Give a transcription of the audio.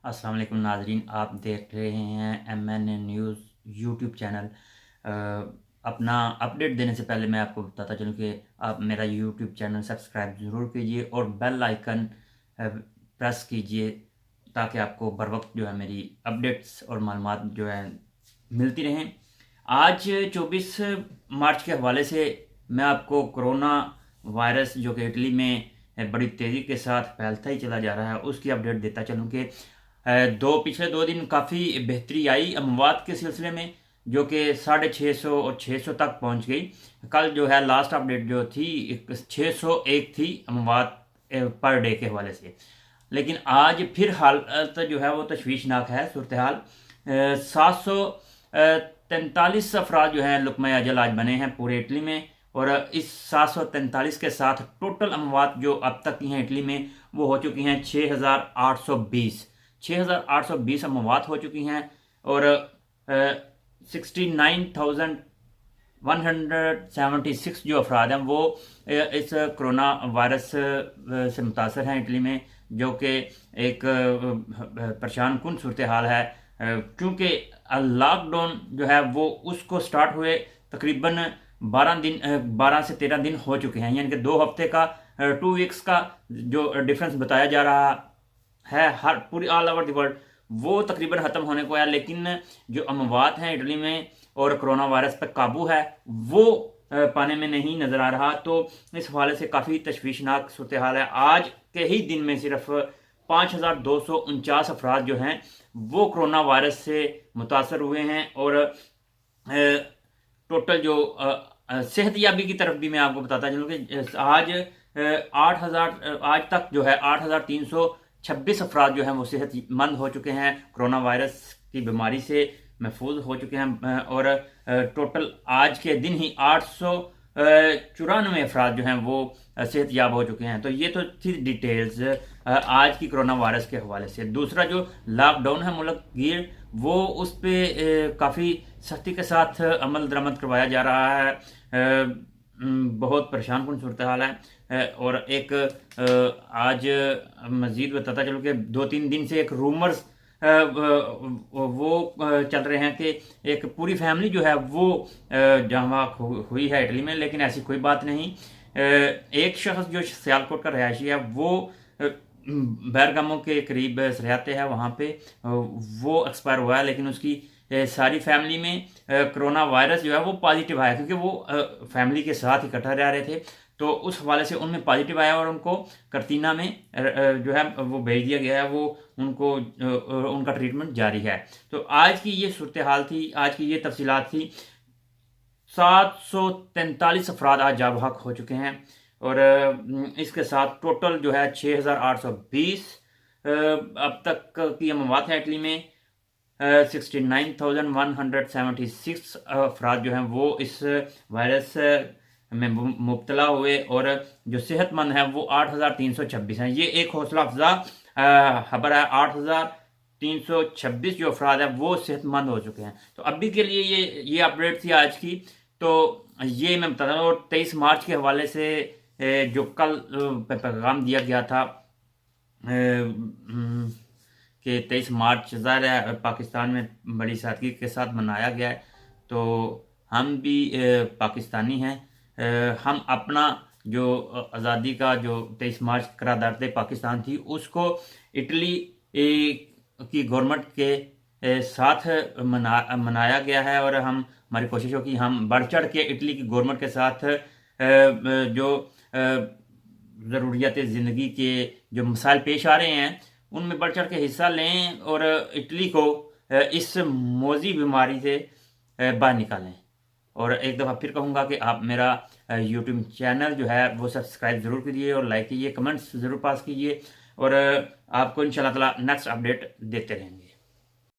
अस्सलाम वालेकुम नाजरीन, आप देख रहे हैं MN न्यूज़ यूट्यूब चैनल। अपना अपडेट देने से पहले मैं आपको बताता चलूँ कि आप मेरा यूट्यूब चैनल सब्सक्राइब ज़रूर कीजिए और बेल आइकन प्रेस कीजिए ताकि आपको बर वक्त जो है मेरी अपडेट्स और मालूमात जो है मिलती रहें। आज 24 मार्च के हवाले से मैं आपको कोरोना वायरस जो कि इटली में बड़ी तेज़ी के साथ फैलता ही चला जा रहा है उसकी अपडेट देता चलूँ कि पिछले 2 दिन काफ़ी बेहतरी आई अमवात के सिलसिले में, जो कि 650 और 600 तक पहुंच गई। कल जो है लास्ट अपडेट जो थी 601 थी अमवात पर डे के हवाले से। लेकिन आज फिर हालत जो है वो तशवीशनाक है सूरत हाल। 743 अफराद जो हैं लुकमा अजल आज बने हैं पूरे इटली में, और इस 743 के साथ टोटल अमवात जो अब तक की हैं इटली में वो हो चुकी हैं 6,820 अमवात हो चुकी हैं, और 69,176 जो अफराद हैं वो इस कोरोना वायरस से मुतासर हैं इटली में, जो कि एक परेशान कुन सूरत हाल है। क्योंकि लॉकडाउन जो है वो उसको स्टार्ट हुए तकरीबन 12 से 13 दिन हो चुके हैं, यानी कि 2 हफ्ते का 2 वीक्स का जो डिफरेंस बताया जा रहा है हर पूरी ऑल ओवर द वर्ल्ड वो तकरीबन ख़त्म होने को है। लेकिन जो अमवात हैं इटली में और कोरोना वायरस पर काबू है वो पाने में नहीं नज़र आ रहा। तो इस हवाले से काफ़ी तशवीशनाक सूरत हाल है। आज के ही दिन में सिर्फ 5,249 अफराद जो हैं वो कोरोना वायरस से मुतासर हुए हैं, और टोटल जो सेहतयाबी की तरफ भी मैं आपको बताता चलूँ कि आज 8,000 आज तक जो है 8,326 अफराद जो हैं वो सेहतमंद हो चुके हैं, कोरोना वायरस की बीमारी से महफूज हो चुके हैं, और टोटल आज के दिन ही 894 अफराद जो हैं वो सेहतयाब हो चुके हैं। तो ये तो थी डिटेल्स आज की कोरोना वायरस के हवाले से। दूसरा जो लॉकडाउन है मुल्क गिर वो उस पर काफ़ी सख्ती के साथ अमल दरामद करवाया जा रहा है। बहुत परेशान कुन सूरत हाल है। और एक आज मज़ीद बताता चलो कि 2-3 दिन से एक रूमर्स वो चल रहे हैं कि एक पूरी फैमिली जो है वो जहाँ हुई है इटली में, लेकिन ऐसी कोई बात नहीं। एक शख्स जो सियालकोट का रहायशी है वो बैरगामो के करीब सरियाते है वहाँ पे वो एक्सपायर हुआ है, लेकिन उसकी सारी फैमिली में कोरोना वायरस जो है वो पॉजिटिव आया, क्योंकि वो फैमिली के साथ इकट्ठा रह रहे थे। तो उस हवाले से उनमें पॉजिटिव आया और उनको करतीना में जो है वो भेज दिया गया है, वो उनको उनका ट्रीटमेंट जारी है। तो आज की ये सूरत हाल थी, आज की ये तफसीलात थी। 743 अफराद आज जाँ बहक हो चुके हैं, और इसके साथ टोटल जो है 6,820 अब तक की अमवात है इटली में। 69,176 अफराद जो हैं वो इस वायरस में मुब्तला हुए, और जो सेहतमंद हैं वो 8,326 हैं। ये एक हौसला अफजा खबर है। 8,326 जो अफराद हैं वो सेहतमंद हो चुके हैं। तो अभी के लिए ये अपडेट थी आज की। तो ये मैं बता रहा हूँ। 23 मार्च के हवाले से जो कल पैगाम दिया गया था कि 23 मार्च ज़ाहिर है पाकिस्तान में बड़ी सादगी के साथ मनाया गया है। तो हम भी पाकिस्तानी हैं। हम अपना जो आज़ादी का जो 23 मार्च करारदाद पाकिस्तान थी उसको इटली की गवर्नमेंट के साथ मनाया गया है, और हमारी कोशिश हो कि हम बढ़ चढ़ के इटली की गवर्नमेंट के साथ जो ज़रूरियात ज़िंदगी के जो मसाइल पेश आ रहे हैं उनमें बढ़ चढ़ के हिस्सा लें और इटली को इस मौजी बीमारी से बाहर निकालें। और एक दफ़ा फिर कहूँगा कि आप मेरा यूट्यूब चैनल जो है वो सब्सक्राइब ज़रूर कीजिए और लाइक कीजिए, कमेंट्स ज़रूर पास कीजिए, और आपको इंशाल्लाह ताला नेक्स्ट अपडेट देते रहेंगे।